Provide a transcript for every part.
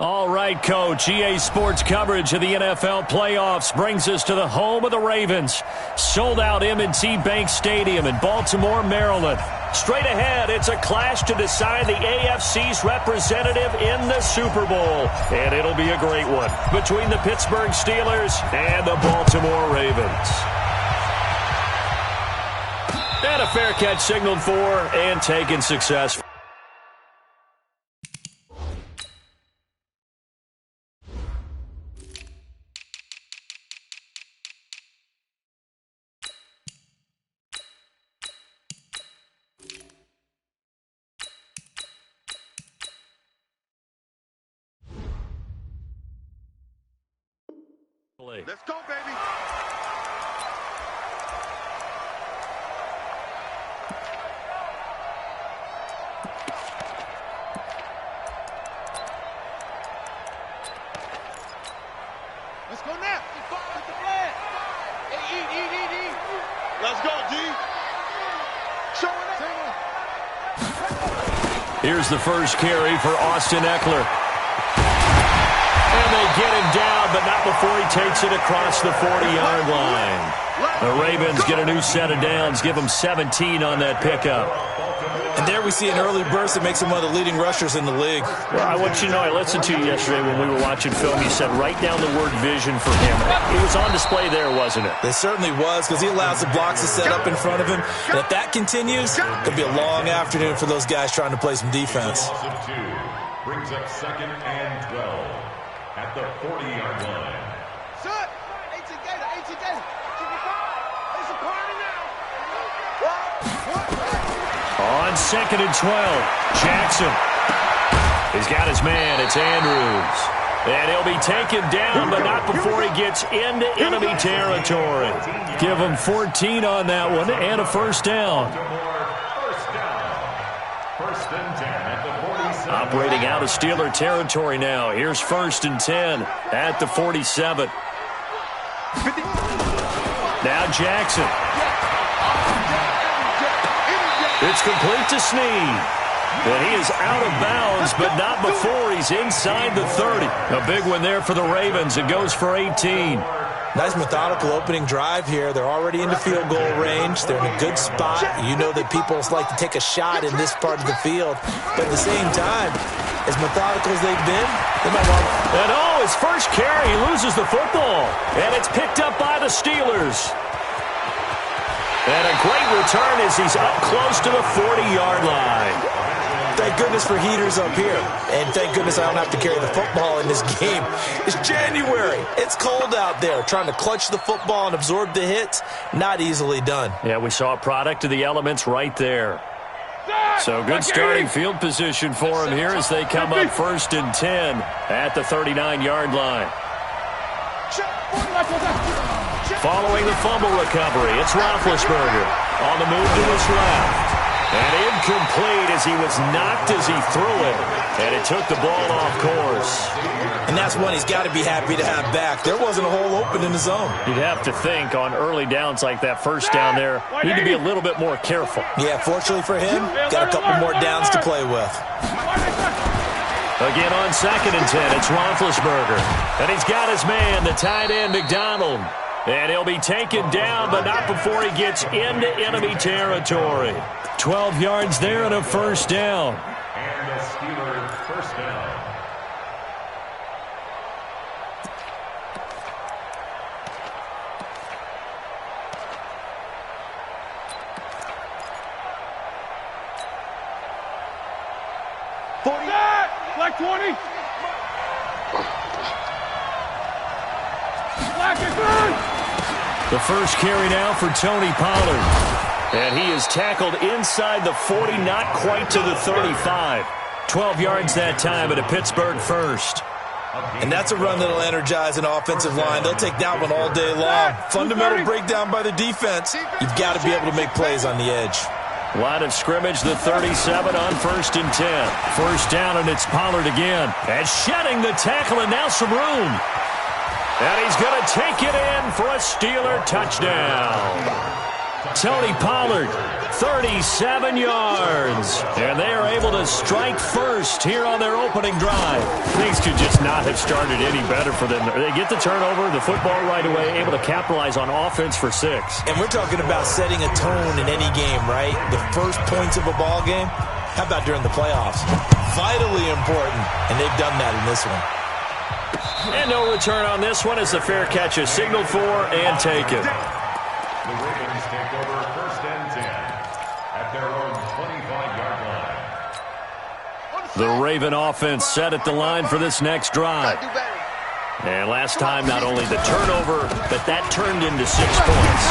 All right, Coach. EA Sports coverage of the NFL playoffs brings us to the home of the Ravens. Sold-out M&T Bank Stadium in Baltimore, Maryland. Straight ahead, it's a clash to decide the AFC's representative in the Super Bowl. And it'll be a great one between the Pittsburgh Steelers and the Baltimore Ravens. And a fair catch signaled for and taken successfully. Let's go, baby. Let's go now. Hey, eat. Let's go, D. Showing up. Here's the first carry for Austin Eckler. And they get him down, but not before he takes it across the 40-yard line. The Ravens get a new set of downs, give them 17 on that pickup. And there we see an early burst that makes him one of the leading rushers in the league. Well, I want you to know, I listened to you yesterday when we were watching film. You said write down the word vision for him. It was on display there, wasn't it? It certainly was, because he allows the blocks to set up in front of him. And if that continues, it could be a long afternoon for those guys trying to play some defense. Brings up 2nd and 12 at the 40-yard line. Son, ain't together. It's a party now. On 2nd and 12, Jackson. He's got his man. It's Andrews. And he'll be taken down, but not before he gets into enemy territory. Give him 14 on that one and a first down. First and 10 at the 47. Operating out of Steeler territory now. Here's 1st and 10 at the 47. Now Jackson. It's complete to Snead. And he is out of bounds, but not before he's inside the 30. A big one there for the Ravens. It goes for 18. Nice methodical opening drive here. They're already into field goal range. They're in a good spot. You know that people like to take a shot in this part of the field. But at the same time, as methodical as they've been, they might want to... And his first carry, he loses the football. And it's picked up by the Steelers. And a great return as he's up close to the 40-yard line. Thank goodness for heaters up here. And thank goodness I don't have to carry the football in this game. It's January. It's cold out there. Trying to clutch the football and absorb the hits, not easily done. Yeah, we saw a product of the elements right there. So good starting field position for him here as they come up 1st and 10 at the 39-yard line. Following the fumble recovery, it's Roethlisberger on the move to his left. And incomplete as he was knocked as he threw it. And it took the ball off course. And that's one he's got to be happy to have back. There wasn't a hole open in the zone. You'd have to think on early downs like that first down there, need to be a little bit more careful. Yeah, fortunately for him, got a couple more downs to play with. Again on 2nd and 10, it's Roethlisberger. And he's got his man, the tight end, McDonald. And he'll be taken down, but not before he gets into enemy territory. 12 yards there and a first down. And a Steeler first down. Black 20. Black is good. The first carry now for Tony Pollard. And he is tackled inside the 40, not quite to the 35. 12 yards that time at a Pittsburgh first. And that's a run that'll energize an offensive line. They'll take that one all day long. Fundamental breakdown by the defense. You've got to be able to make plays on the edge. Line of scrimmage, the 37 on 1st and 10. First down, and it's Pollard again. And shedding the tackle, and now some room. And he's going to take it in for a Steeler touchdown. Tony Pollard, 37 yards. And they are able to strike first here on their opening drive. Things could just not have started any better for them. They get the turnover, the football right away, able to capitalize on offense for 6. And we're talking about setting a tone in any game, right? The first points of a ball game. How about during the playoffs? Vitally important, and they've done that in this one. And no return on this one as the fair catch is signaled for and taken. The Ravens take over first and 10 at their own 25-yard line. The Raven offense set at the line for this next drive. And last time, not only the turnover, but that turned into 6 points.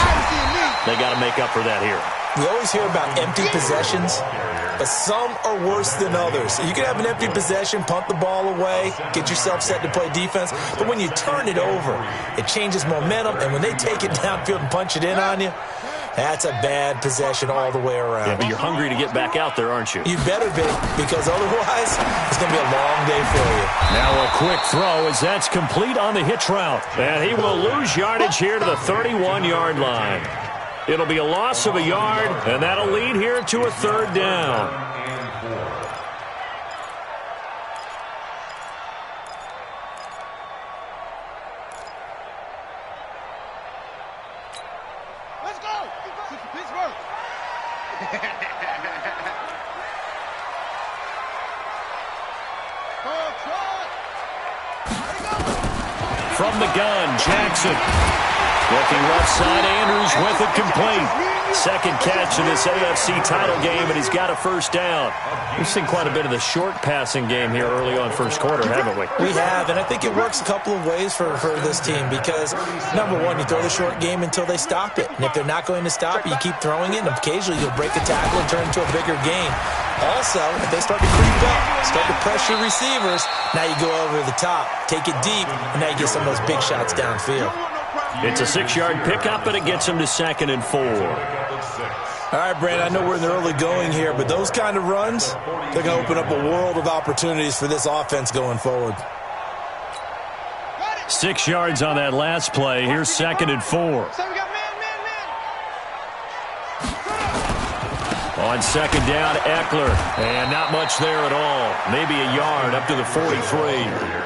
They got to make up for that here. We always hear about empty possessions, but some are worse than others. You can have an empty possession, punt the ball away, get yourself set to play defense, but when you turn it over, it changes momentum, and when they take it downfield and punch it in on you, that's a bad possession all the way around. Yeah, but you're hungry to get back out there, aren't you? You better be, because otherwise, it's going to be a long day for you. Now a quick throw as that's complete on the hitch route. And he will lose yardage here to the 31-yard line. It'll be a loss of a yard, and that'll lead here to a 3rd down. Let's go! Pittsburgh! From the gun, Jackson. Looking left side, Andrews with it complete. Second catch in this AFC title game, and he's got a 1st down. We've seen quite a bit of the short passing game here early on first quarter, haven't we? We have, and I think it works a couple of ways for this team because, number one, you throw the short game until they stop it. And if they're not going to stop it, you keep throwing it, and occasionally you'll break a tackle and turn into a bigger game. Also, if they start to creep up, start to pressure receivers, now you go over the top, take it deep, and now you get some of those big shots downfield. It's a 6-yard pickup, and it gets him to 2nd and 4. All right, Brandon, I know we're in the early going here, but those kind of runs, they're going to open up a world of opportunities for this offense going forward. 6 yards on that last play. Here's 2nd and 4. On 2nd down, Eckler. And not much there at all. Maybe a yard up to the 43.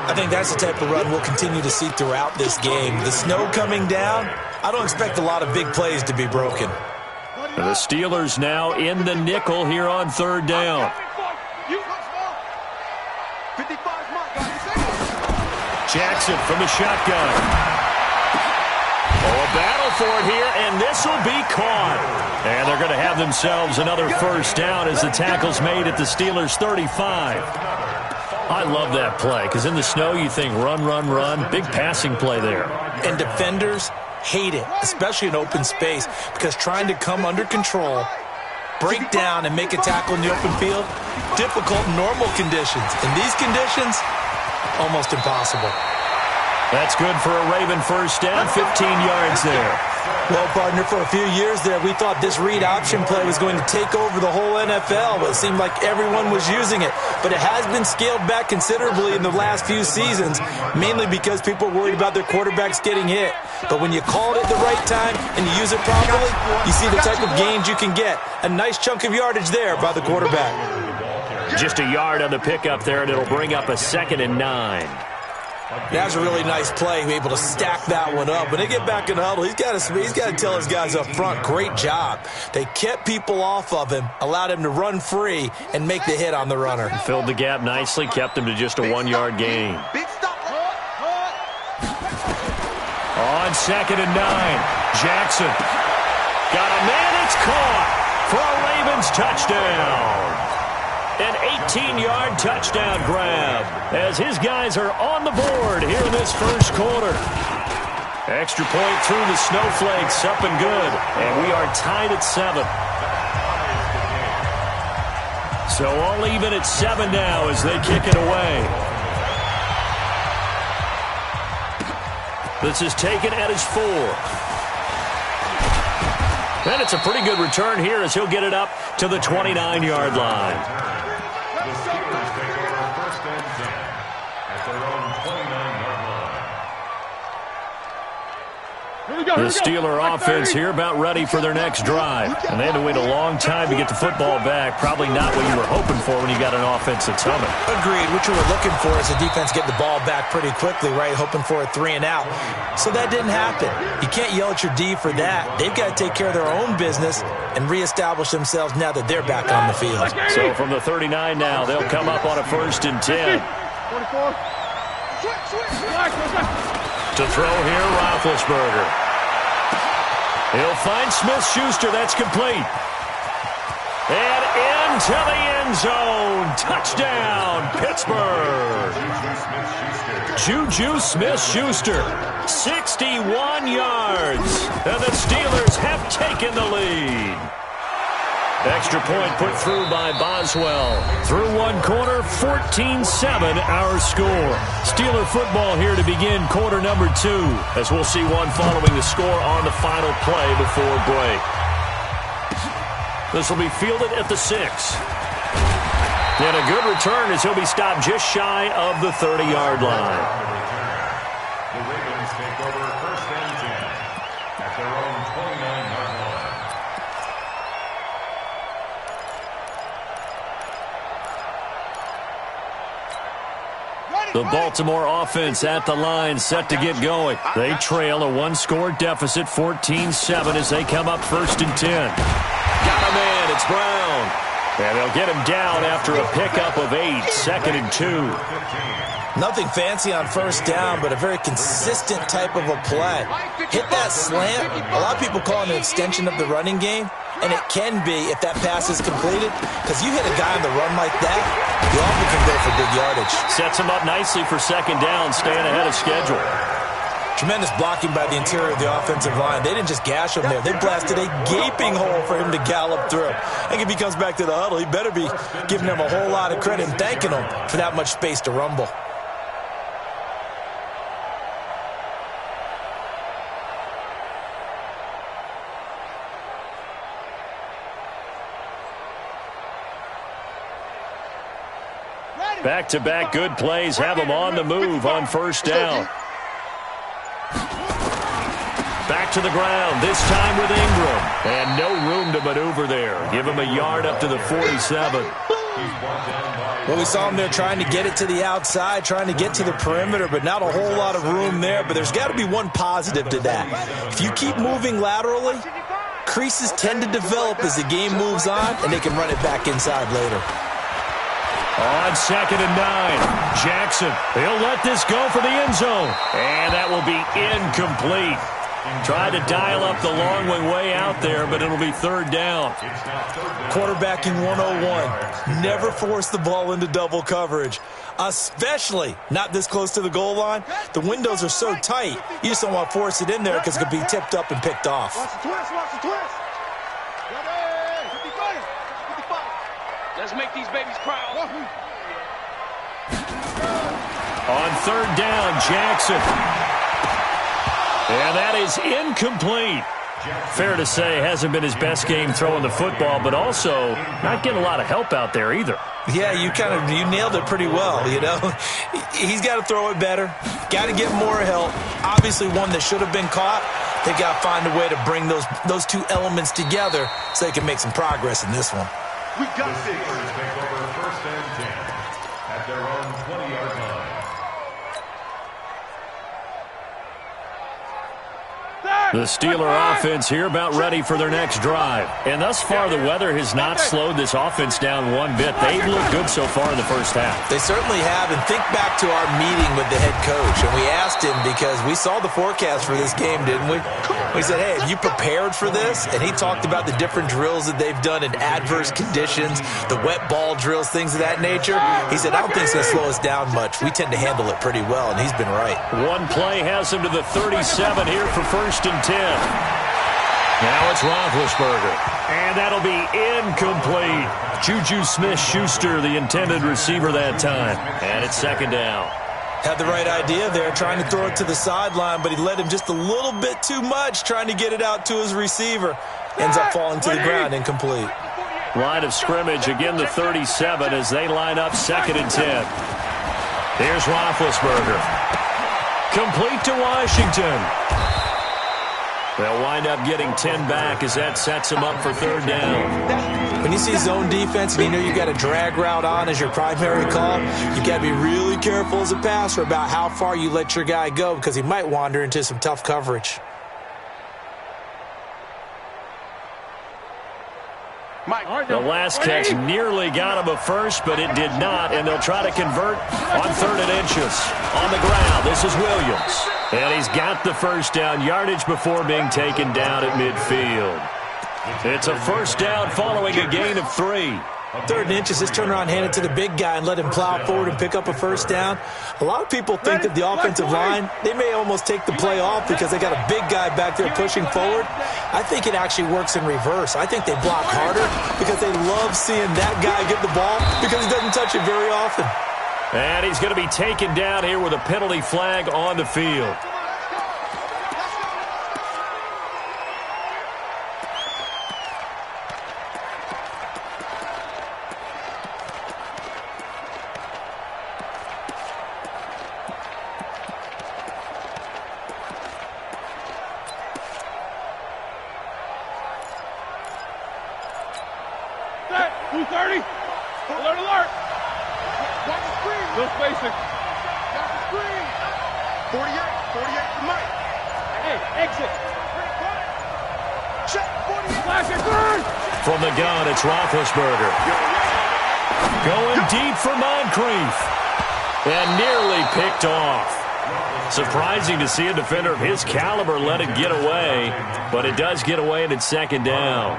I think that's the type of run we'll continue to see throughout this game. The snow coming down, I don't expect a lot of big plays to be broken. The Steelers now in the nickel here on 3rd down. Jackson from the shotgun. Oh, a battle for it here, and this will be caught. And they're going to have themselves another 1st down as the tackle's made at the Steelers' 35. I love that play, because in the snow you think run, run, run. Big passing play there. And defenders hate it, especially in open space, because trying to come under control, break down, and make a tackle in the open field, difficult in normal conditions. In these conditions, almost impossible. That's good for a Raven 1st down, 15 yards there. Well, partner, for a few years there, we thought this read option play was going to take over the whole NFL. It seemed like everyone was using it. But it has been scaled back considerably in the last few seasons, mainly because people are worried about their quarterbacks getting hit. But when you call it at the right time and you use it properly, you see the type of gains you can get. A nice chunk of yardage there by the quarterback. Just a yard on the pickup there, and it'll bring up a 2nd and 9. That was a really nice play, able to stack that one up. When they get back in the huddle, he's got to tell his guys up front, great job. They kept people off of him, allowed him to run free, and make the hit on the runner. Filled the gap nicely, kept him to just a 1-yard gain. On 2nd and 9, Jackson. Got a man, it's caught for a Ravens touchdown. An 18-yard touchdown grab as his guys are on the board here in this first quarter. Extra point through the snowflakes, up and good. And we are tied at 7. So all even at 7 now as they kick it away. This is taken at his 4. And it's a pretty good return here as he'll get it up to the 29-yard line. The Steelers take over first and 10 at their own 29-yard The Steeler offense here about ready for their next drive. And they had to wait a long time to get the football back. Probably not what you were hoping for when you got an offense that's humming. Agreed. What you were looking for is the defense getting the ball back pretty quickly, right? Hoping for a 3 and out. So that didn't happen. You can't yell at your D for that. They've got to take care of their own business and reestablish themselves now that they're back on the field. So from the 39 now, they'll come up on a 1st and 10. 44. To throw here, Roethlisberger. He'll find Smith-Schuster. That's complete. And into the end zone. Touchdown, Pittsburgh. Juju Smith-Schuster, 61 yards. And the Steelers have taken the lead. Extra point put through by Boswell. Through one quarter, 14-7 our score. Steeler football here to begin quarter number 2, as we'll see one following the score on the final play before break. This will be fielded at the 6. And a good return as he'll be stopped just shy of the 30-yard line. The Ravens take over 1st and 10 at their own 29-yard line. The Baltimore offense at the line, set to get going. They trail a one-score deficit, 14-7, as they come up 1st and 10. Got a man, it's Brown. And they'll get him down after a pickup of 8, 2nd and 2. Nothing fancy on 1st down, but a very consistent type of a play. Hit that slant. A lot of people call it an extension of the running game, and it can be if that pass is completed, because you hit a guy on the run like that, you often can go for big yardage. Sets him up nicely for 2nd down, staying ahead of schedule. Tremendous blocking by the interior of the offensive line. They didn't just gash him there. They blasted a gaping hole for him to gallop through. I think if he comes back to the huddle, he better be giving them a whole lot of credit and thanking him for that much space to rumble. Back-to-back good plays have them on the move on 1st down. Back to the ground, this time with Ingram. And no room to maneuver there. Give him a yard up to the 47. Well, we saw him there trying to get it to the outside, trying to get to the perimeter, but not a whole lot of room there. But there's got to be one positive to that. If you keep moving laterally, creases tend to develop as the game moves on, and they can run it back inside later. On 2nd and 9, Jackson. He'll let this go for the end zone. And that will be incomplete. Tried to dial up the long way out there, but it'll be 3rd down. Quarterbacking 101. Never force the ball into double coverage, especially not this close to the goal line. The windows are so tight, you just don't want to force it in there because it could be tipped up and picked off. Watch the twist, watch the twist. Let's make these babies proud. On 3rd down, Jackson. And that is incomplete. Fair to say, hasn't been his best game throwing the football, but also not getting a lot of help out there either. Yeah, you nailed it pretty well, you know. He's got to throw it better. Got to get more help. Obviously one that should have been caught. They got to find a way to bring those two elements together so they can make some progress in this one. We got the Steelers take over 1st and 10 at their own 20-yard line. The Steeler offense here about ready for their next drive. And thus far, the weather has not slowed this offense down one bit. They've looked good so far in the 1st half. They certainly have. And think back to our meeting with the head coach. And we asked him because we saw the forecast for this game, didn't we? We said, hey, have you prepared for this? And he talked about the different drills that they've done in adverse conditions, the wet ball drills, things of that nature. He said, I don't think it's going to slow us down much. We tend to handle it pretty well, and he's been right. One play has him to the 37 here for 1st and 10. Now it's Roethlisberger. And that'll be incomplete. Juju Smith-Schuster, the intended receiver that time. And it's 2nd down. Had the right idea there, trying to throw it to the sideline, but he led him just a little bit too much, trying to get it out to his receiver. Ends up falling to the ground, incomplete. Line of scrimmage, again the 37 as they line up 2nd and 10. Here's Roethlisberger. Complete to Washington. They'll wind up getting 10 back as that sets them up for third down. When you see zone defense and you know you've got a drag route on as your primary call, you've got to be really careful as a passer about how far you let your guy go because he might wander into some tough coverage. The last catch nearly got him a first, but it did not, and they'll try to convert on 3rd and inches. On the ground, this is Williams. And he's got the first down yardage before being taken down at midfield. It's a first down following a gain of 3. 3rd and inches, just turn around, hand it to the big guy, and let him plow forward and pick up a first down. A lot of people think that the offensive line, they may almost take the play off because they got a big guy back there pushing forward. I think it actually works in reverse. I think they block harder because they love seeing that guy get the ball because he doesn't touch it very often. And he's going to be taken down here with a penalty flag on the field. From the gun, it's Roethlisberger. Going deep for Moncrief. And nearly picked off. Surprising to see a defender of his caliber let it get away, but it does get away and it's 2nd down.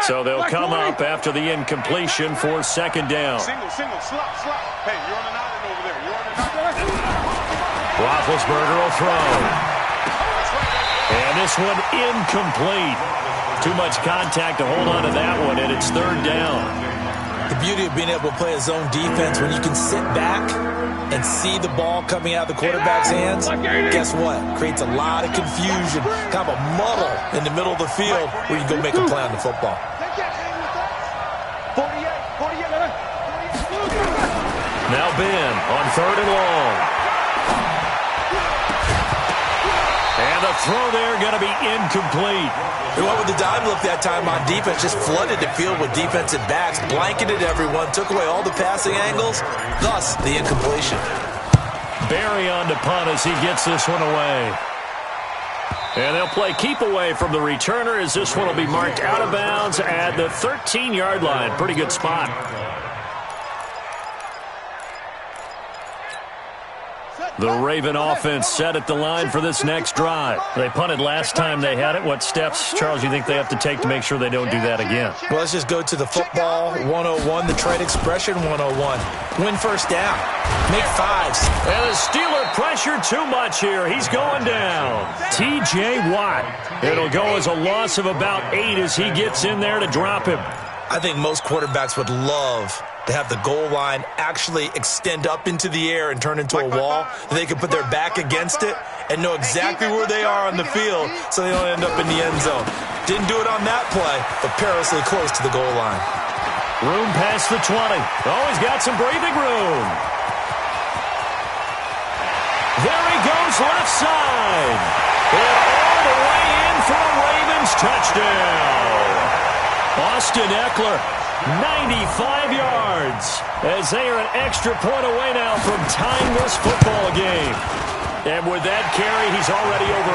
So they'll come up after the incompletion for 2nd down. Single, slop. Hey, you're on an island over there. You're on an island. Roethlisberger will throw. And this one incomplete. Too much contact to hold on to that one, and it's 3rd down. The beauty of being able to play a zone defense when you can sit back and see the ball coming out of the quarterback's hands, guess what? Creates a lot of confusion, kind of a muddle in the middle of the field where you go make a play on the football. Now Ben on 3rd and long. And the throw there going to be incomplete. They went with the dime look that time on defense, just flooded the field with defensive backs, blanketed everyone, took away all the passing angles, thus the incompletion. Barry on to punt as he gets this one away. And they'll play keep away from the returner as this one will be marked out of bounds at the 13-yard line. Pretty good spot. The Raven offense set at the line for this next drive. They punted last time they had it. What steps, Charles, you think they have to take to make sure they don't do that again? Well, let's just go to the football 101, the trade expression 101. Win first down. Make fives. And the Steeler pressure too much here. He's going down. T.J. Watt. It'll go as a loss of about 8 as he gets in there to drop him. I think most quarterbacks would love to have the goal line actually extend up into the air and turn into a wall. They can put their back against it and know exactly where they are on the field so they don't end up in the end zone. Didn't do it on that play, but perilously close to the goal line. Room past the 20. Always got some breathing room. There he goes left side. And all the way in for a Ravens touchdown. Austin Eckler, 95 yards, as they are an extra point away now from tying this football game. And with that carry, he's already over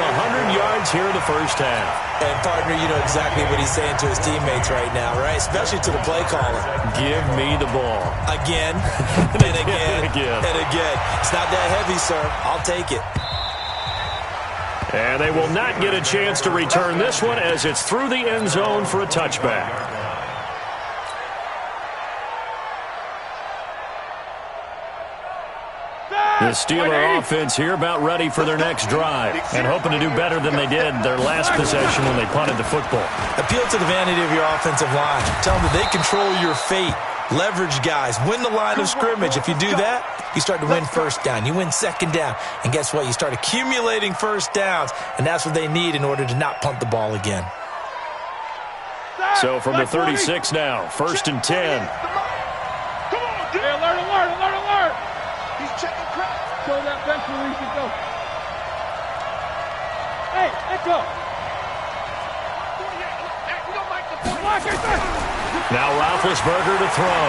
100 yards here in the first half. And, partner, you know exactly what he's saying to his teammates right now, right? Especially to the play caller. Give me the ball. Again, and again, and again. It's not that heavy, sir. I'll take it. And they will not get a chance to return this one as it's through the end zone for a touchback. The Steeler offense here about ready for their next drive and hoping to do better than they did their last possession when they punted the football. Appeal to the vanity of your offensive line. Tell them that they control your fate. Leverage guys. Win the line of scrimmage. If you do that, you start to win first down. You win second down. And guess what? You start accumulating first downs, and that's what they need in order to not punt the ball again. So from the 36 now, 1st and 10. Come on, alert. He's checking credit. throw that bench release and go. Hey, let's go. Now Roethlisberger to throw.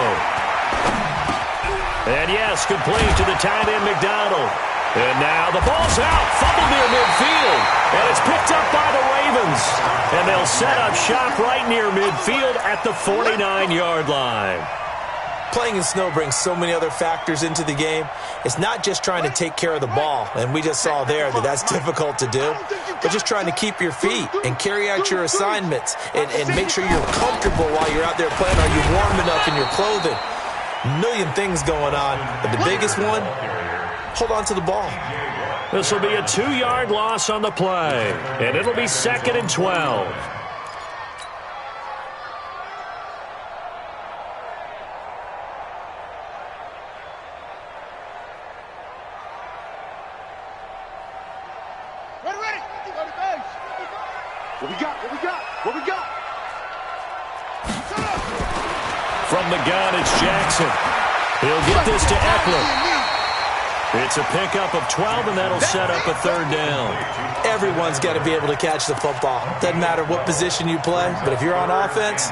And yes, complete to the tight end McDonald. And now the ball's out, fumbled near midfield. And it's picked up by the Ravens. And they'll set up shop right near midfield at the 49-yard line. Playing in snow brings so many other factors into the game. It's not just trying to take care of the ball, and we just saw there that that's difficult to do, but just trying to keep your feet and carry out your assignments and make sure you're comfortable while you're out there playing. Are you warm enough in your clothing? A million things going on, but the biggest one, hold on to the ball. This will be a 2-yard loss on the play, and it'll be 2nd and 12. From the gun, it's Jackson. He'll get this to Eckler. It's a pickup of 12, and that'll set up a 3rd down. Everyone's got to be able to catch the football. Doesn't matter what position you play, but if you're on offense,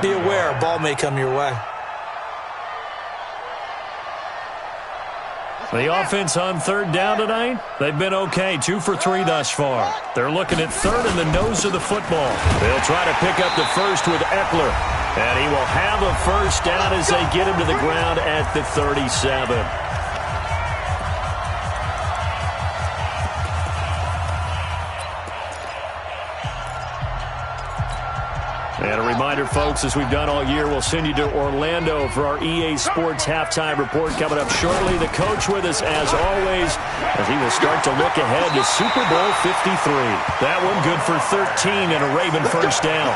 be aware a ball may come your way. The offense on 3rd down tonight, they've been okay, 2 for 3 thus far. They're looking at 3rd in the nose of the football. They'll try to pick up the first with Eckler, and he will have a 1st down as they get him to the ground at the 37. And a reminder, folks, as we've done all year, we'll send you to Orlando for our EA Sports Halftime Report coming up shortly. The coach with us, as always, as he will start to look ahead to Super Bowl 53. That one good for 13 and a Raven 1st down.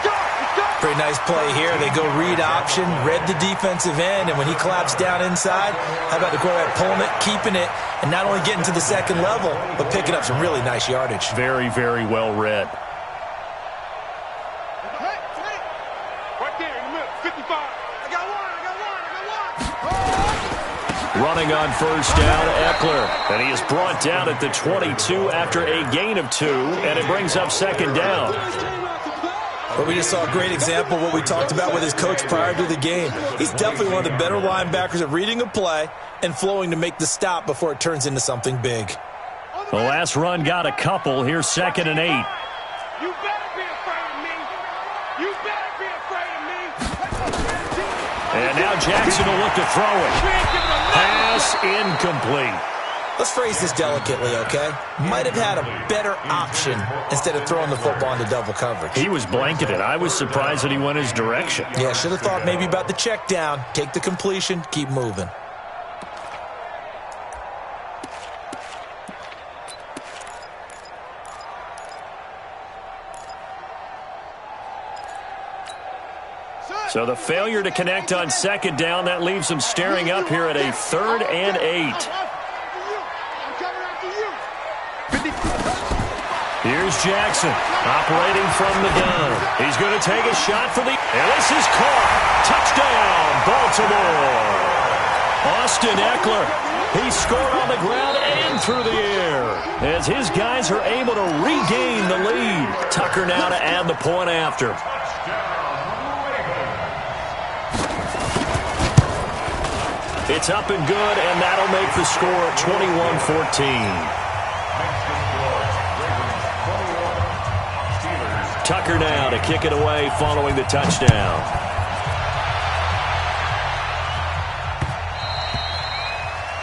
Pretty nice play here. They go read option, read the defensive end, and when he collapsed down inside, how about the quarterback pulling it, keeping it, and not only getting to the 2nd level, but picking up some really nice yardage. Very, very well read. Running on 1st down, Eckler. And he is brought down at the 22 after a gain of 2, and it brings up 2nd down. But we just saw a great example of what we talked about with his coach prior to the game. He's definitely one of the better linebackers at reading a play and flowing to make the stop before it turns into something big. The last run got a couple. Here's 2nd and 8. You better be afraid of me. You better be afraid of me. And now Jackson will look to throw it. Pass incomplete. Let's phrase this delicately, okay? Might have had a better option instead of throwing the football into double coverage. He was blanketed. I was surprised that he went his direction. Yeah, should have thought maybe about the check down, take the completion, keep moving. So the failure to connect on 2nd down, that leaves them staring up here at a 3rd and 8. Here's Jackson, operating from the gun. He's going to take a shot for the... And this is caught. Touchdown, Baltimore. Austin Eckler. He scored on the ground and through the air as his guys are able to regain the lead. Tucker now to add the point after. It's up and good, and that'll make the score 21-14. Tucker now to kick it away following the touchdown.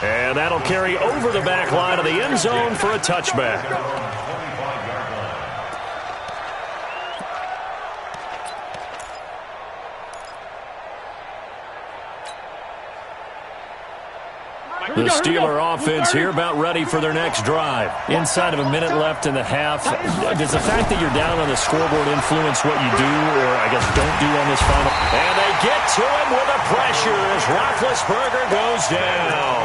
And that'll carry over the back line of the end zone for a touchback. The Steeler offense here about ready for their next drive. Inside of a minute left in the half. Does the fact that you're down on the scoreboard influence what you do, or I guess don't do on this final? And they get to him with a pressure as Roethlisberger goes down.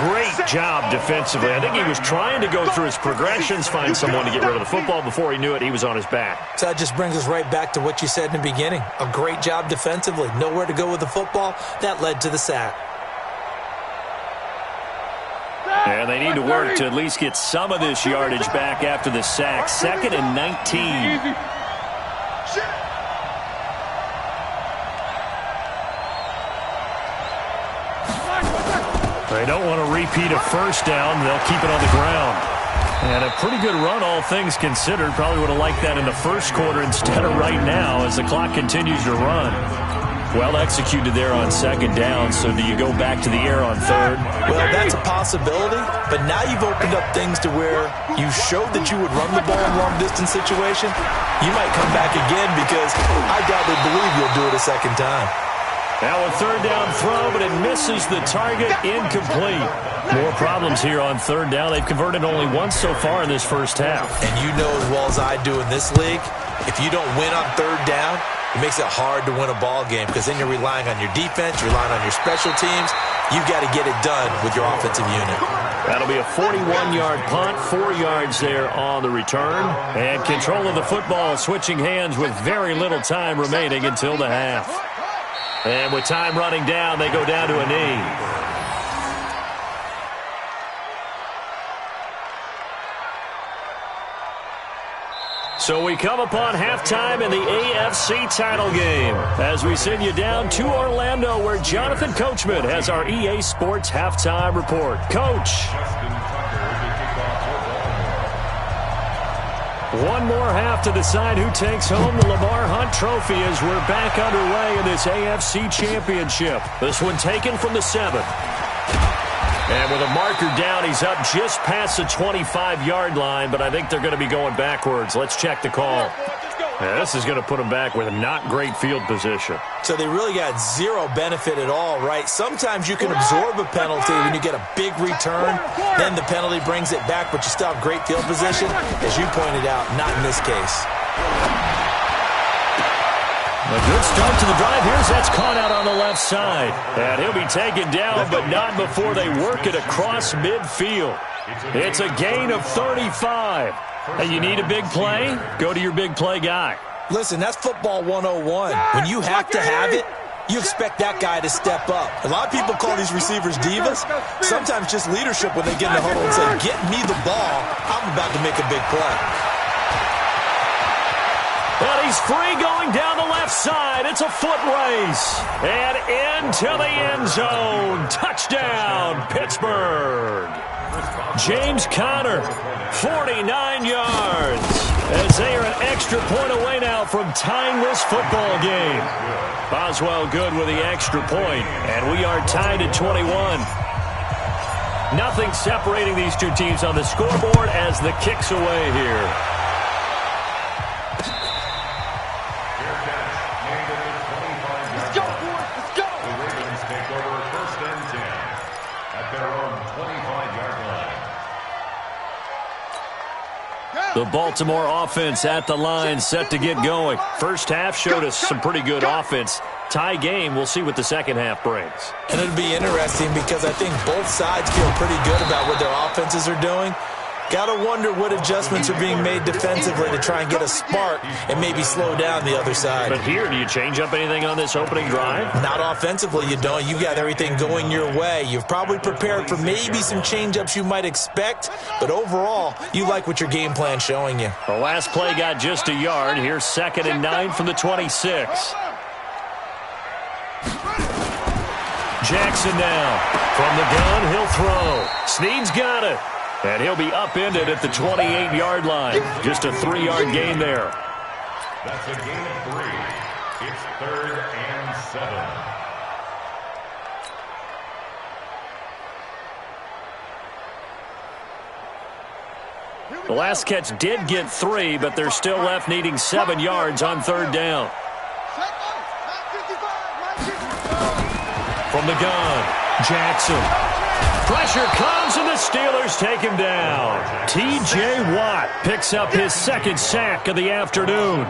Great job defensively. I think he was trying to go through his progressions, find someone to get rid of the football. Before he knew it, he was on his back. So that just brings us right back to what you said in the beginning. A great job defensively. Nowhere to go with the football. That led to the sack. And they need to work to at least get some of this yardage back after the sack. 2nd and 19. They don't want to repeat a first down. They'll keep it on the ground. And a pretty good run, all things considered. Probably would have liked that in the first quarter instead of right now as the clock continues to run. Well executed there on 2nd down, so do you go back to the air on 3rd? Well, that's a possibility, but now you've opened up things to where you showed that you would run the ball in long-distance situation. You might come back again because I doubt they believe you'll do it a second time. Now a 3rd down throw, but it misses the target, incomplete. More problems here on 3rd down. They've converted only once so far in this first half. And you know as well as I do in this league, if you don't win on 3rd down, it makes it hard to win a ball game because then you're relying on your defense, you're relying on your special teams. You've got to get it done with your offensive unit. That'll be a 41-yard punt, 4 yards there on the return. And control of the football switching hands with very little time remaining until the half. And with time running down, they go down to a knee. So we come upon halftime in the AFC title game as we send you down to Orlando where Jonathan Coachman has our EA Sports halftime report. Coach. One more half to decide who takes home the Lamar Hunt Trophy as we're back underway in this AFC Championship. This one taken from the 7th. And with a marker down, he's up just past the 25-yard line, but I think they're going to be going backwards. Let's check the call. Yeah, this is going to put them back with a not great field position. So they really got zero benefit at all, right? Sometimes you can absorb a penalty when you get a big return, then the penalty brings it back, but you still have great field position. As you pointed out, not in this case. A good start to the drive. Here's that's caught out on the left side. And he'll be taken down, but not before they work it across midfield. It's a gain of 35. Hey, you need a big play? Go to your big play guy. Listen, that's football 101. When you have to have it, you expect that guy to step up. A lot of people call these receivers divas. Sometimes just leadership when they get in the huddle and say, get me the ball. I'm about to make a big play. But he's free going down the left side. It's a foot race. And into the end zone. Touchdown, Pittsburgh. James Conner, 49 yards. As they are an extra point away now from tying this football game. Boswell good with the extra point. And we are tied at 21. Nothing separating these two teams on the scoreboard as the kick's away here. The Baltimore offense at the line, set to get going. First half showed us some pretty good offense. Tie game, we'll see what the second half brings. And it'll be interesting because I think both sides feel pretty good about what their offenses are doing. Got to wonder what adjustments are being made defensively to try and get a spark and maybe slow down the other side. But here, do you change up anything on this opening drive? Not offensively, you don't. You got everything going your way. You've probably prepared for maybe some change-ups you might expect, but overall, you like what your game plan's showing you. The last play got just a yard. Here's 2nd and 9 from the 26. Jackson now. From the gun, he'll throw. Snead's got it. And he'll be upended at the 28-yard line. Just a 3-yard gain there. That's a gain of 3. It's 3rd and 7. The last catch did get 3, but they're still left needing 7 yards on 3rd down. From the gun, Jackson. Pressure comes, and the Steelers take him down. T.J. Watt picks up his 2nd sack of the afternoon.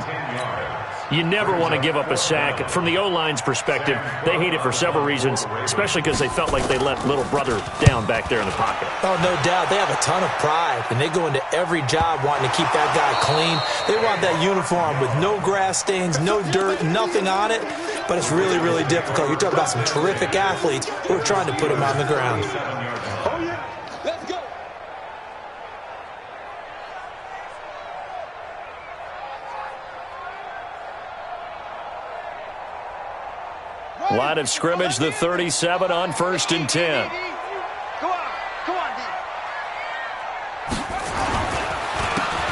You never want to give up a sack. From the O-line's perspective, they hate it for several reasons, especially because they felt like they let little brother down back there in the pocket. Oh, no doubt. They have a ton of pride, and they go into every job wanting to keep that guy clean. They want that uniform with no grass stains, no dirt, nothing on it, but it's really, really difficult. You're talking about some terrific athletes who are trying to put him on the ground. Line of scrimmage, the 37 on 1st and 10.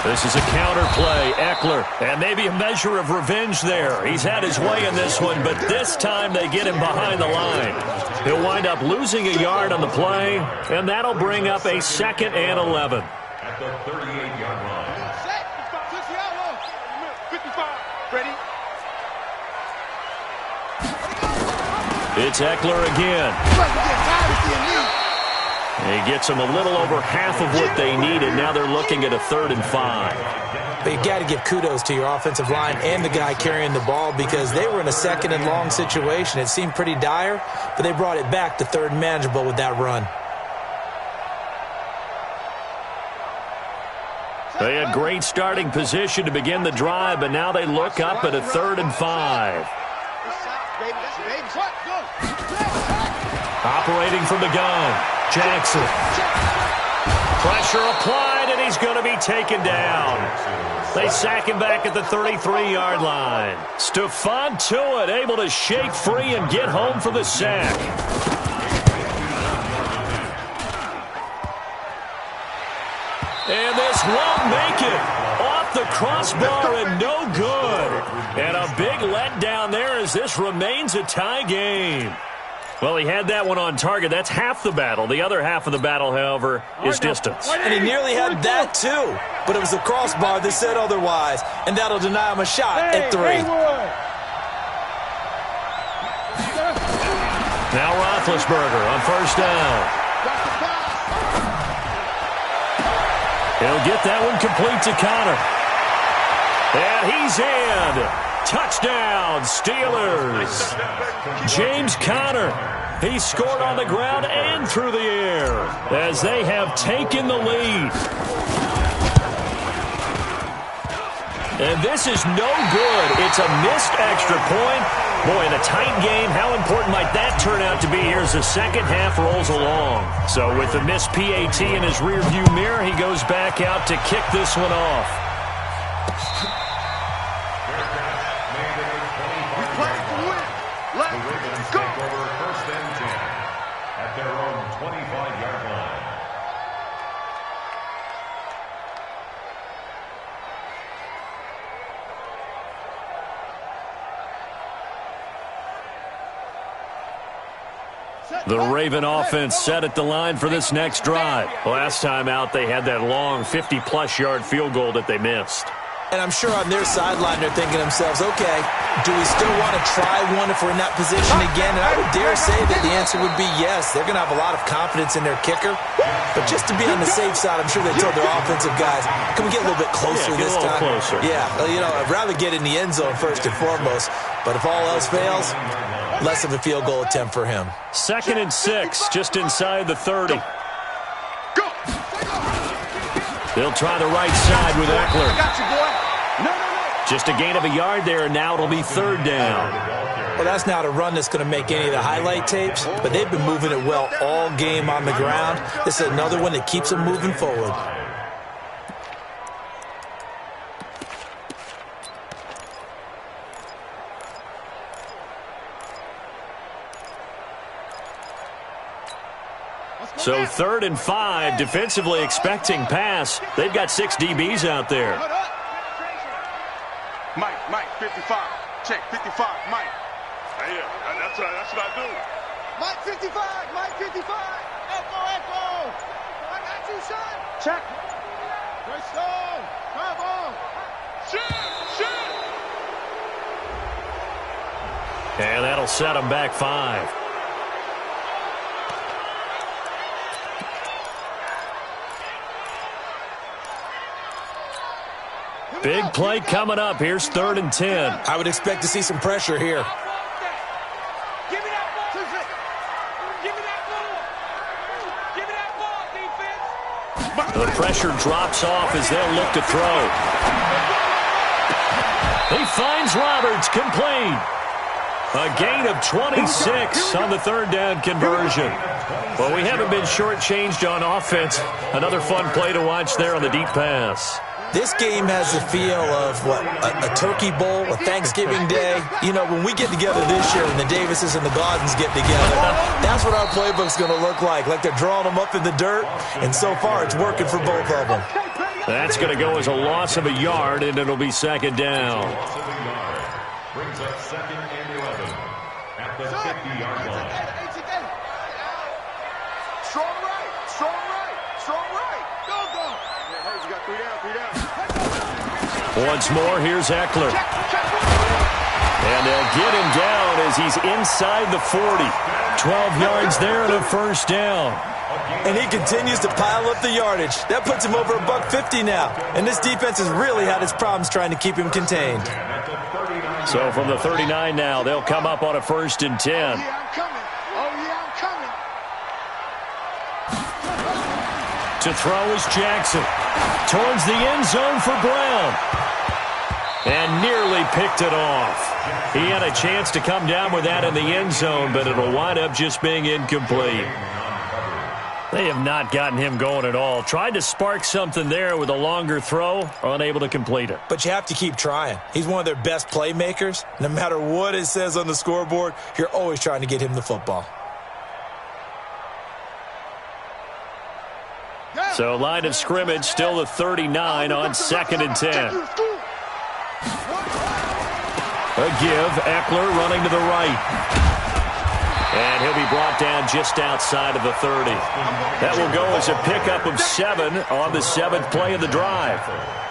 This is a counter play. Eckler, and maybe a measure of revenge there. He's had his way in this one, but this time they get him behind the line. He'll wind up losing a yard on the play, and that'll bring up a 2nd and 11. At the 38-yard line. 55. Ready? It's Eckler again. He gets them a little over half of what they needed. Now they're looking at a 3rd and 5. But you got to give kudos to your offensive line and the guy carrying the ball because they were in a 2nd and long situation. It seemed pretty dire, but they brought it back to 3rd and manageable with that run. They had great starting position to begin the drive, but now they look up at a 3rd and 5. Operating from the gun, Jackson. Pressure applied, and he's going to be taken down. They sack him back at the 33-yard line. Stephon Tuitt able to shake free and get home for the sack. And this won't make it. Off the crossbar and no good. And a big letdown there as this remains a tie game. Well, he had that one on target. That's half the battle. The other half of the battle, however, is distance. And he nearly had that, too. But it was the crossbar that said otherwise. And that'll deny him a shot at 3. Now Roethlisberger on 1st down. He'll get that one complete to Connor. And he's in. Touchdown, Steelers. James Conner. He scored on the ground and through the air as they have taken the lead. And this is no good. It's a missed extra point. Boy, in a tight game, how important might that turn out to be here as the second half rolls along? So with the missed PAT in his rearview mirror, he goes back out to kick this one off. The Raven offense set at the line for this next drive. Last time out, they had that long 50-plus yard field goal that they missed. And I'm sure on their sideline they're thinking to themselves, okay, do we still want to try one if we're in that position again? And I would dare say that the answer would be yes. They're going to have a lot of confidence in their kicker. But just to be on the safe side, I'm sure they told their offensive guys, can we get a little bit closer this time? Closer. Yeah, well, you know, I'd rather get in the end zone first and foremost. But if all else fails, less of a field goal attempt for him. 2nd and 6, just inside the 30. They'll try the right side with Eckler. Got you, boy. No. Just a gain of a yard there, and now it'll be 3rd down. Well, that's not a run that's going to make any of the highlight tapes, but they've been moving it well all game on the ground. This is another one that keeps them moving forward. So 3rd and 5, defensively expecting pass. They've got 6 DBs out there. Mike, 55. Check, 55, Mike. Yeah, that's what I do. Mike 55, Mike 55. Echo. I got you, son. Check. Great stone. Come on. Shit. And that'll set them back 5. Big play coming up. Here's 3rd and 10. I would expect to see some pressure here. Give me that ball. Give me that ball, defense. The pressure drops off as they'll look to throw. He finds Roberts, complete. A gain of 26 on the 3rd down conversion. Well, we haven't been shortchanged on offense. Another fun play to watch there on the deep pass. This game has the feel of, what, a turkey bowl, a Thanksgiving day. You know, when we get together this year and the Davises and the Gaudens get together, that's what our playbook's going to look like they're drawing them up in the dirt, and so far it's working for both of them. That's going to go as a loss of a yard, and it'll be second down. Loss of a yard brings up 2nd and 11 at the 50-yard line. Strong right, strong right, strong right. Go, go. Yeah, you got 3 down, 3 down. Once more, here's Eckler. And they'll get him down as he's inside the 40. 12 yards there and a first down. And he continues to pile up the yardage. That puts him over $150 now. And this defense has really had its problems trying to keep him contained. So from the 39 now, they'll come up on a 1st and 10. Yeah, I'm coming. Oh, yeah, I'm coming. To throw is Jackson. Towards the end zone for Brown. And nearly picked it off. He had a chance to come down with that in the end zone, but it'll wind up just being incomplete. They have not gotten him going at all. Tried to spark something there with a longer throw, unable to complete it. But you have to keep trying. He's one of their best playmakers. No matter what it says on the scoreboard, you're always trying to get him the football. So line of scrimmage still the 39 on 2nd and 10. A give, Eckler running to the right. And he'll be brought down just outside of the 30. That will go as a pickup of 7 on the 7th play of the drive.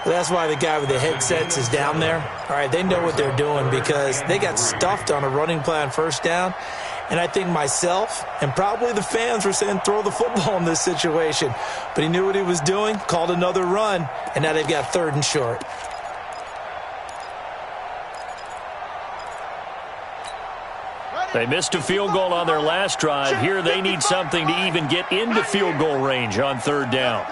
That's why the guy with the headsets is down there. All right, they know what they're doing because they got stuffed on a running play on 1st down. And I think myself and probably the fans were saying throw the football in this situation. But he knew what he was doing, called another run, and now they've got 3rd and short. They missed a field goal on their last drive. Here they need something to even get into field goal range on 3rd down.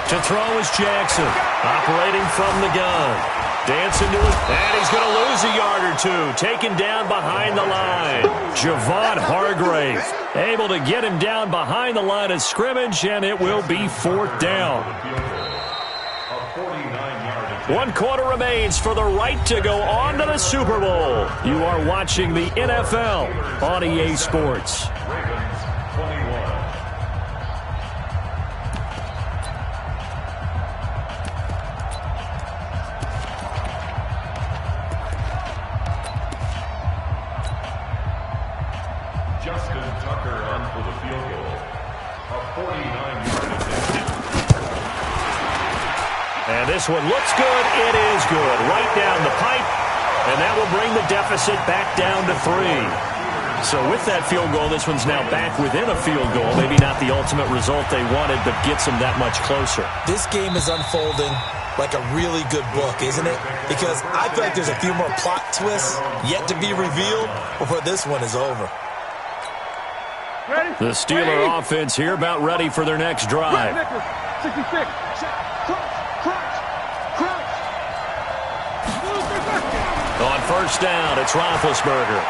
To throw is Jackson, operating from the gun. Dancing to it, and he's going to lose a yard or 2. Taken down behind the line. Javon Hargrave able to get him down behind the line of scrimmage, and it will be 4th down. 1 quarter remains for the right to go on to the Super Bowl. You are watching the NFL on EA Sports. Ravens 21. Justin Tucker on for the field goal. A 49-yard attempt. And this one looks good. It is good. Right down the pipe. And that will bring the deficit back down to 3. So with that field goal, this one's now back within a field goal. Maybe not the ultimate result they wanted, but gets them that much closer. This game is unfolding like a really good book, isn't it? Because I feel like there's a few more plot twists yet to be revealed before this one is over. The Steeler offense here about ready for their next drive. 66. On 1st down, it's Roethlisberger.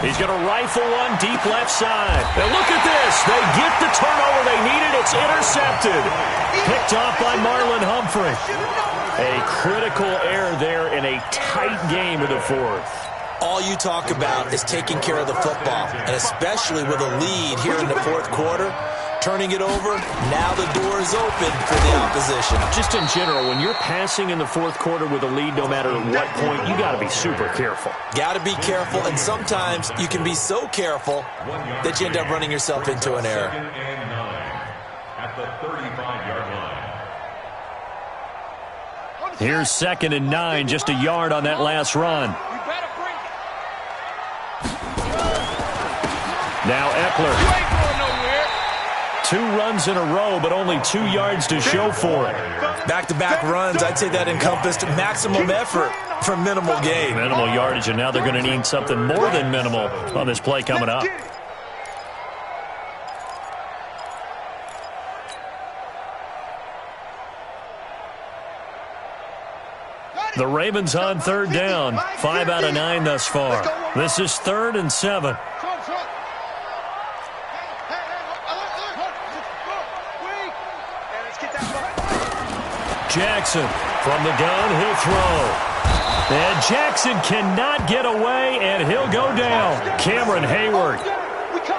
He's going to rifle one deep left side. And look at this. They get the turnover they needed. It's intercepted. Picked off by Marlon Humphrey. A critical error there in a tight game of the 4th. All you talk about is taking care of the football, and especially with a lead here in the 4th quarter. Turning it over, now the door is open for the opposition. Just in general, when you're passing in the 4th quarter with a lead, no matter at what point, you got to be super careful. Got to be careful, and sometimes you can be so careful that you end up running yourself into an error. 2nd and 9 at the 35-yard line. Here's 2nd and 9, just a yard on that last run. Now Eckler. 2 runs in a row, but only 2 yards to show for it. Back-to-back runs, I'd say that encompassed maximum effort for minimal gain. Minimal yardage, and now they're going to need something more than minimal on this play coming up. The Ravens on 3rd down. 5 out of 9 thus far. This is 3rd and 7. Jackson. From the gun, he'll throw. And Jackson cannot get away, and he'll go down. Cameron Hayward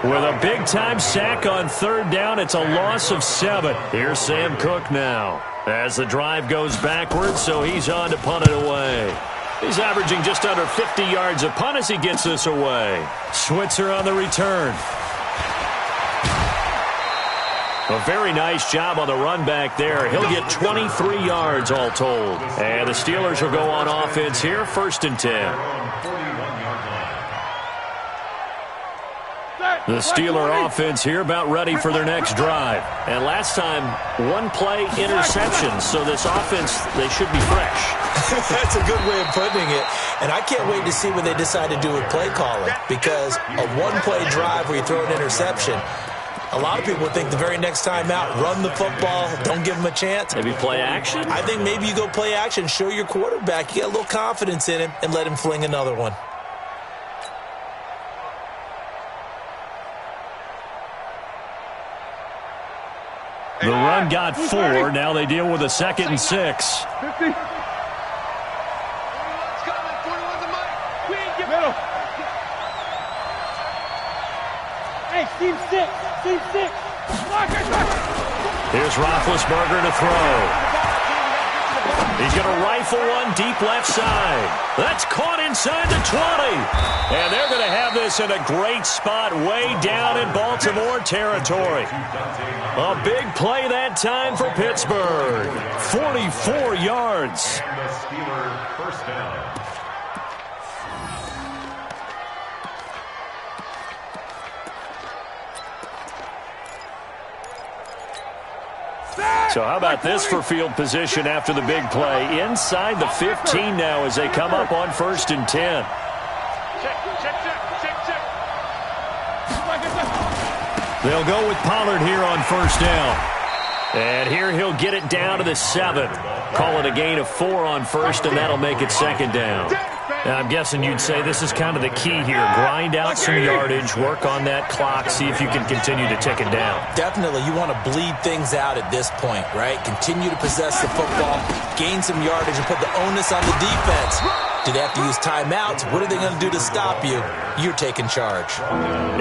with a big-time sack on third down. It's a loss of 7. Here's Sam Cook now as the drive goes backwards, so he's on to punt it away. He's averaging just under 50 yards a punt as he gets this away. Switzer on the return. A very nice job on the run back there. He'll get 23 yards all told. And the Steelers will go on offense here, 1st and 10. The Steeler offense here about ready for their next drive. And last time, 1-play interception. So this offense, they should be fresh. That's a good way of putting it. And I can't wait to see what they decide to do with play calling. Because a 1-play drive where you throw an interception, a lot of people think the very next time out, run the football, don't give them a chance. Maybe play action? I think maybe you go play action, show your quarterback, you get a little confidence in him, and let him fling another one. The run got 4. Now they deal with a 2nd and 6. 50. Hey, team 6. Team 6. Here's Roethlisberger to throw. He's going to rifle one deep left side. That's caught inside the 20. And they're going to have this in a great spot way down in Baltimore territory. A big play that time for Pittsburgh. 44 yards. And the Steelers first down. So how about this for field position after the big play? Inside the 15 now as they come up on 1st and 10. They'll go with Pollard here on 1st down. And here he'll get it down to the 7. Call it a gain of 4 on 1st, and that'll make it 2nd down. Now, I'm guessing you'd say this is kind of the key here. Grind out some yardage, work on that clock, see if you can continue to tick it down. Definitely. You want to bleed things out at this point, right? Continue to possess the football, gain some yardage, and put the onus on the defense. Do they have to use timeouts? What are they going to do to stop you? You're taking charge.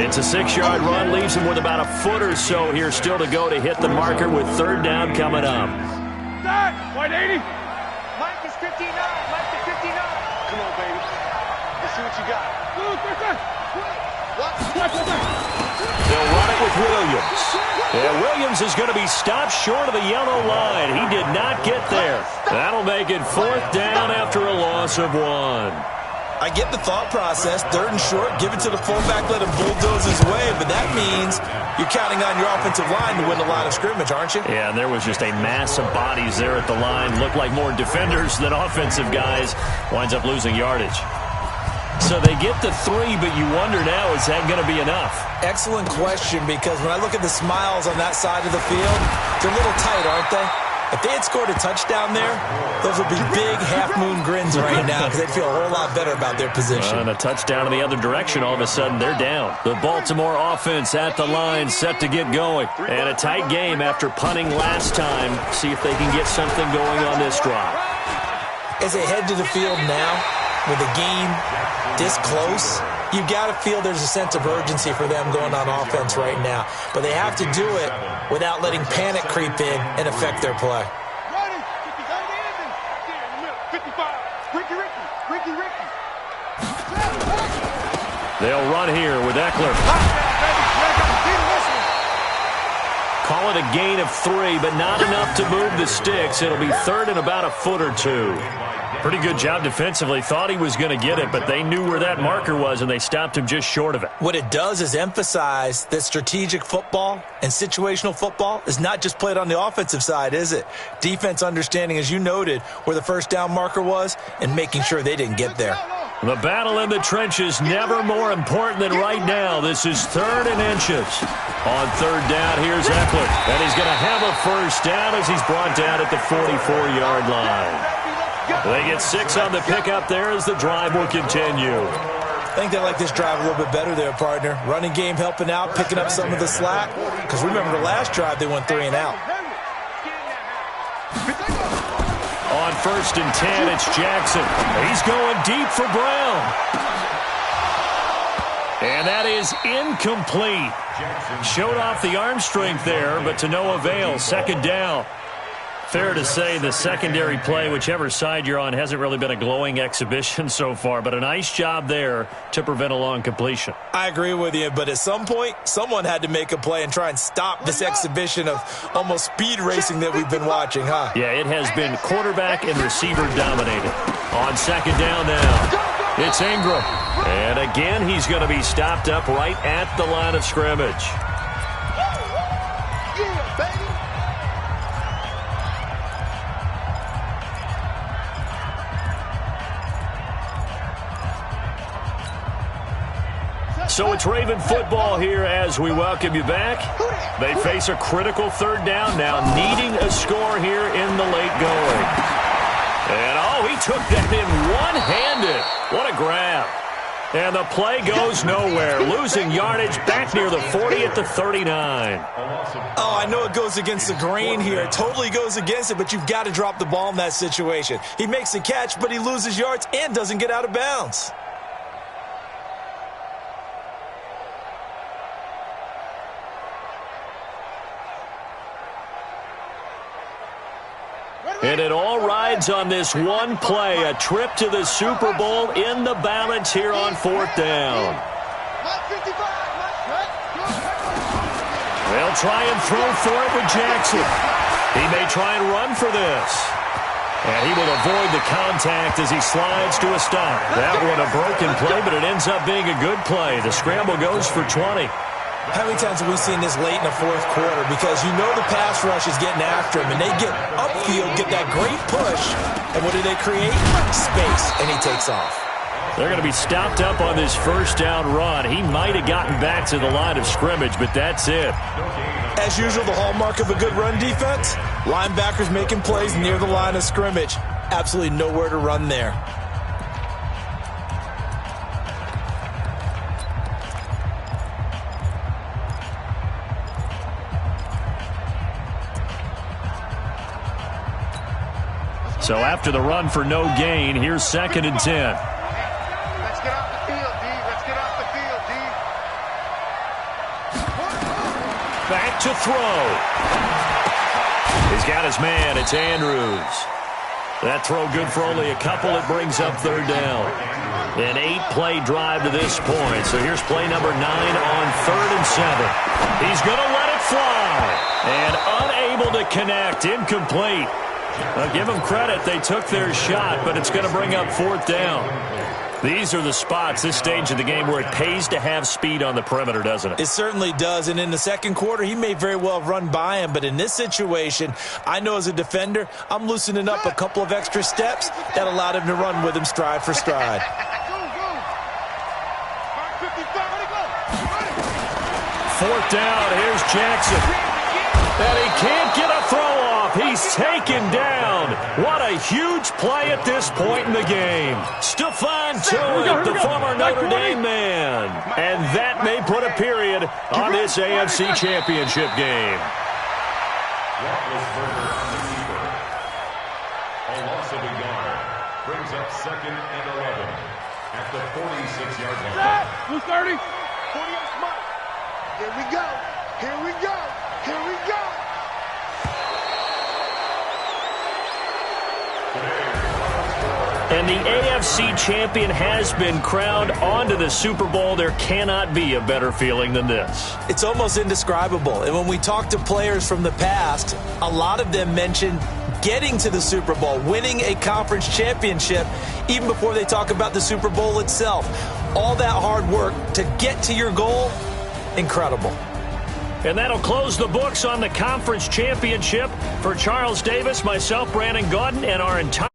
It's a 6-yard run, leaves him with about a foot or so here still to go to hit the marker with 3rd down coming up. White 80. Mike is 59. Mike is 59. Come on, baby. Let's see what you got. They'll run it with Williams. And Williams is going to be stopped short of the yellow line. He did not get there. That'll make it 4th down after a loss of 1. I get the thought process. 3rd and short, give it to the fullback, let him bulldoze his way. But that means you're counting on your offensive line to win a line of scrimmage, aren't you? Yeah, and there was just a mass of bodies there at the line. Looked like more defenders than offensive guys. Winds up losing yardage. So they get the 3, but you wonder now, is that going to be enough? Excellent question, because when I look at the smiles on that side of the field, they're a little tight, aren't they? If they had scored a touchdown there, those would be big half-moon grins right now because they'd feel a whole lot better about their position. And a touchdown in the other direction, all of a sudden they're down. The Baltimore offense at the line, set to get going. And a tight game after punting last time. See if they can get something going on this drive. As they head to the field now, with the game this close, you've got to feel there's a sense of urgency for them going on offense right now. But they have to do it without letting panic creep in and affect their play. Ready. 55. Ricky. They'll run here with Eckler. Call it a gain of 3, but not enough to move the sticks. It'll be 3rd and about a foot or 2. Pretty good job defensively. Thought he was going to get it, but they knew where that marker was, and they stopped him just short of it. What it does is emphasize that strategic football and situational football is not just played on the offensive side, is it? Defense understanding, as you noted, where the 1st down marker was and making sure they didn't get there. The battle in the trenches never more important than right now. This is 3rd and inches. On 3rd down, here's Eckler. And he's going to have a 1st down as he's brought down at the 44-yard line. They get 6 on the pickup there as the drive will continue. I think they like this drive a little bit better there, partner. Running game helping out, picking up some of the slack. Because remember the last drive, they went 3 and out. 1st and 10. It's Jackson. He's going deep for Brown. And that is incomplete. Showed off the arm strength there, but to no avail. 2nd down. Fair to say the secondary play, whichever side you're on, hasn't really been a glowing exhibition so far, but a nice job there to prevent a long completion. I agree with you, but at some point, someone had to make a play and try and stop this exhibition of almost speed racing that we've been watching, huh? Yeah, it has been quarterback and receiver dominated. On 2nd down now, it's Ingram. And again, he's going to be stopped up right at the line of scrimmage. Yeah, baby. So it's Raven football here as we welcome you back. They face a critical 3rd down now, needing a score here in the late going. And, he took that in one-handed. What a grab. And the play goes nowhere, losing yardage back near the 40 at the 39. Oh, I know it goes against the grain here. It totally goes against it, but you've got to drop the ball in that situation. He makes the catch, but he loses yards and doesn't get out of bounds. And it all rides on this one play, a trip to the Super Bowl in the balance here on 4th down. They'll try and throw for it with Jackson. He may try and run for this. And he will avoid the contact as he slides to a stop. That one a broken play, but it ends up being a good play. The scramble goes for 20. How many times have we seen this late in the 4th quarter? Because you know the pass rush is getting after him, and they get upfield, get that great push, and what do they create? Space, and he takes off. They're going to be stopped up on this 1st down run. He might have gotten back to the line of scrimmage, but that's it. As usual, the hallmark of a good run defense, linebackers making plays near the line of scrimmage. Absolutely nowhere to run there. So after the run for no gain, here's 2nd and 10. Let's get off the field, D. Let's get off the field, D. Back to throw. He's got his man. It's Andrews. That throw good for only a couple. It brings up 3rd down. An 8-play drive to this point. So here's play number 9 on 3rd and 7. He's going to let it fly. And unable to connect. Incomplete. Well, give them credit. They took their shot, but it's going to bring up 4th down. These are the spots, this stage of the game, where it pays to have speed on the perimeter, doesn't it? It certainly does, and in the 2nd quarter, he may very well run by him, but in this situation, I know as a defender, I'm loosening up a couple of extra steps that allowed him to run with him stride for stride. 4th down, here's Jackson. And he can't get a throw off. He's taken down. What a huge play at this point in the game. Stephon Tuitt, the former Notre Dame man. And that may put a period on this AFC Championship game. A loss of a yard brings up 2nd and 11 at the 46-yard line. Who's 30? 40 smart. Here we go. Here we go. Here we go. And the AFC champion has been crowned onto the Super Bowl. There cannot be a better feeling than this. It's almost indescribable. And when we talk to players from the past, a lot of them mention getting to the Super Bowl, winning a conference championship, even before they talk about the Super Bowl itself. All that hard work to get to your goal, incredible. And that'll close the books on the conference championship. For Charles Davis, myself, Brandon Gaudin, and our entire